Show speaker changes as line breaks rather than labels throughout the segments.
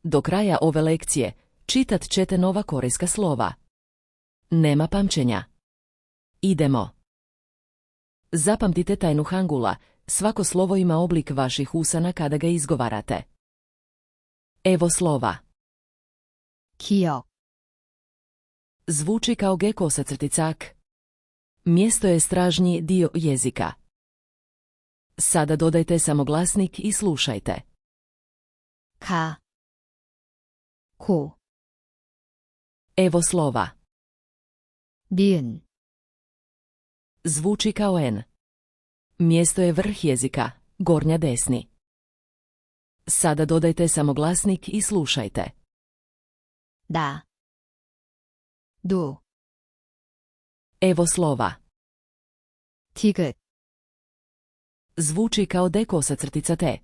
Do kraja ove lekcije čitat ćete nova korejska slova. Nema pamćenja. Idemo. Zapamtite tajnu hangula, svako slovo ima oblik vaših usana kada ga izgovarate. Evo slova.
기억,
Zvuči kao G _K. Mjesto je stražnji dio jezika. Sada dodajte samoglasnik i slušajte.
가, 고,
Evo slova.
니은,
Zvuči kao N. Mjesto je vrh jezika, gornja desni. Sada dodajte samoglasnik i slušajte.
나, 누,
Evo slova.
디귿,
Zvuči kao D _T.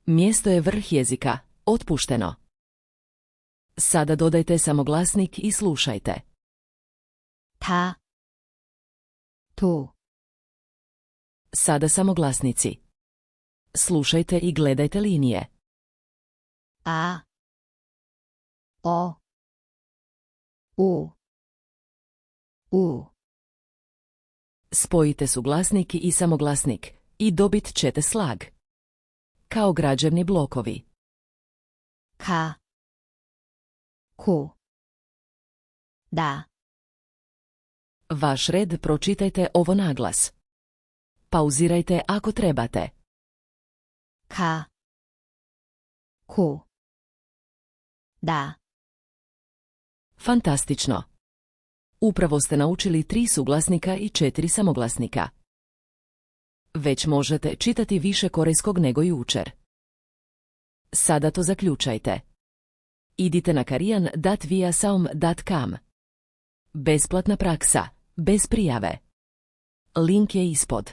Mjesto je vrh jezika, otpušteno. Sada dodajte samoglasnik i slušajte.
다, 도,
Sada samoglasnici. Slušajte i gledajte linije.
아, 어, 오, 우,
Spojite suglasnik i samoglasnik i dobit ćete slag. Kao građevni blokovi.
가, 고, 나,
Vaš red pročitajte ovo naglas. Pauzirajte ako trebate.
가, 고, 나.
Fantastično! Upravo ste naučili 3 suglasnika i 4 samoglasnika. Već možete čitati više korejskog nego jučer. Sada to zaključajte. Idite na korean.viasaum.com. Besplatna praksa, bez prijave. Link je ispod.